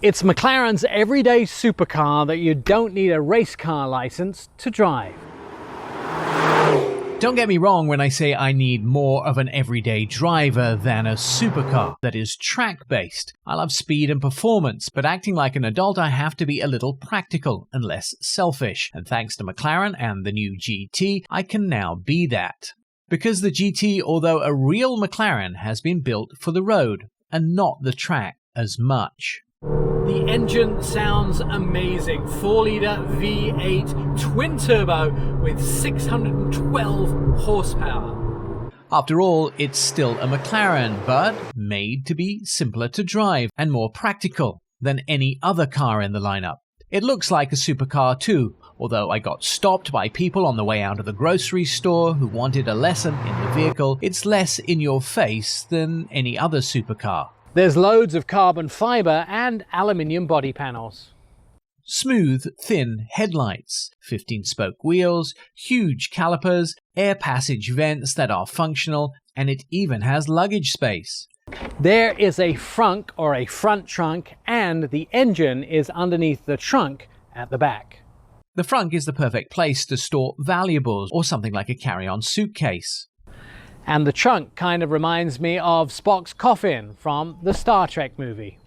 It's McLaren's everyday supercar that you don't need a race car license to drive. Don't get me wrong when I say I need more of an everyday driver than a supercar that is track-based. I love speed and performance, but acting like an adult I have to be a little practical and less selfish. And thanks to McLaren and the new GT, I can now be that. Because the GT, although a real McLaren, has been built for the road and not the track as much. The engine sounds amazing. 4-litre V8 twin turbo with 612 horsepower. After all, it's still a McLaren, but made to be simpler to drive and more practical than any other car in the lineup. It looks like a supercar too, although I got stopped by people on the way out of the grocery store who wanted a lesson in the vehicle. It's less in your face than any other supercar. There's loads of carbon fibre and aluminium body panels. Smooth, thin headlights, 15-spoke wheels, huge calipers, air passage vents that are functional, and it even has luggage space. There is a frunk or a front trunk, and the engine is underneath the trunk at the back. The frunk is the perfect place to store valuables or something like a carry-on suitcase. And the trunk kind of reminds me of Spock's coffin from the Star Trek movie.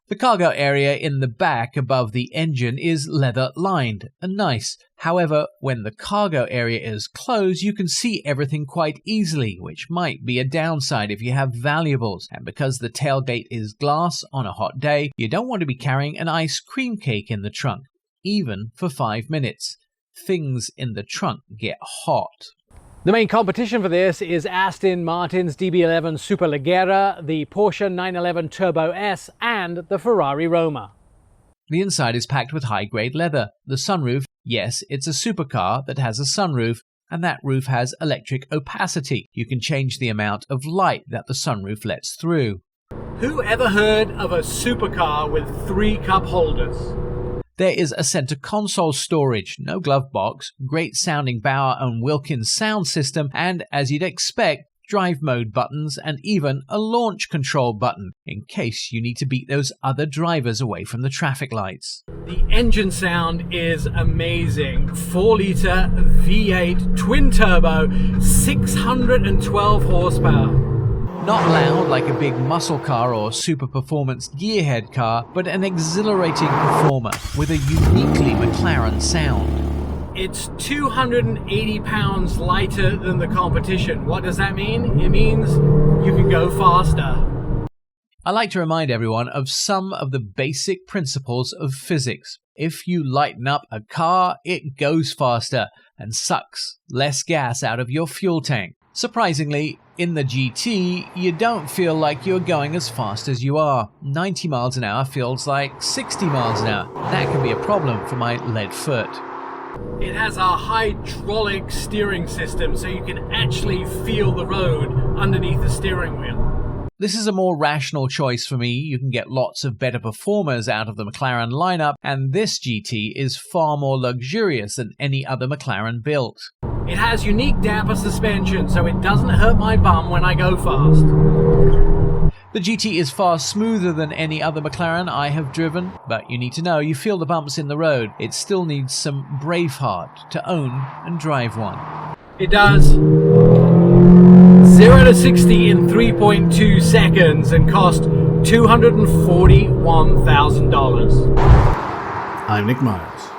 The cargo area in the back above the engine is leather-lined and nice. However, when the cargo area is closed, you can see everything quite easily, which might be a downside if you have valuables. And because the tailgate is glass on a hot day, you don't want to be carrying an ice cream cake in the trunk, even for 5 minutes. Things in the trunk get hot. The main competition for this is Aston Martin's DB11 Superleggera, the Porsche 911 Turbo S, and the Ferrari Roma. The inside is packed with high-grade leather. The sunroof, yes, it's a supercar that has a sunroof, and that roof has electric opacity. You can change the amount of light that the sunroof lets through. Who ever heard of a supercar with 3 cup holders? There is a center console storage, no glove box, great sounding Bauer & Wilkins sound system, and as you'd expect, drive mode buttons and even a launch control button, in case you need to beat those other drivers away from the traffic lights. The engine sound is amazing. 4-litre V8 twin turbo, 612 horsepower. Not loud like a big muscle car or super performance gearhead car, but an exhilarating performer with a uniquely McLaren sound. It's 280 pounds lighter than the competition. What does that mean? It means you can go faster. I like to remind everyone of some of the basic principles of physics. If you lighten up a car, it goes faster and sucks less gas out of your fuel tank. Surprisingly, in the GT, you don't feel like you're going as fast as you are. 90 miles an hour feels like 60 miles an hour. That can be a problem for my lead foot. It has a hydraulic steering system, so you can actually feel the road underneath the steering wheel. This is a more rational choice for me. You can get lots of better performers out of the McLaren lineup, and this GT is far more luxurious than any other McLaren built. It has unique damper suspension, so it doesn't hurt my bum when I go fast. The GT is far smoother than any other McLaren I have driven, but you need to know you feel the bumps in the road. It still needs some braveheart to own and drive one. It does. 0 to 60 in 3.2 seconds and cost $241,000. I'm Nik Miles.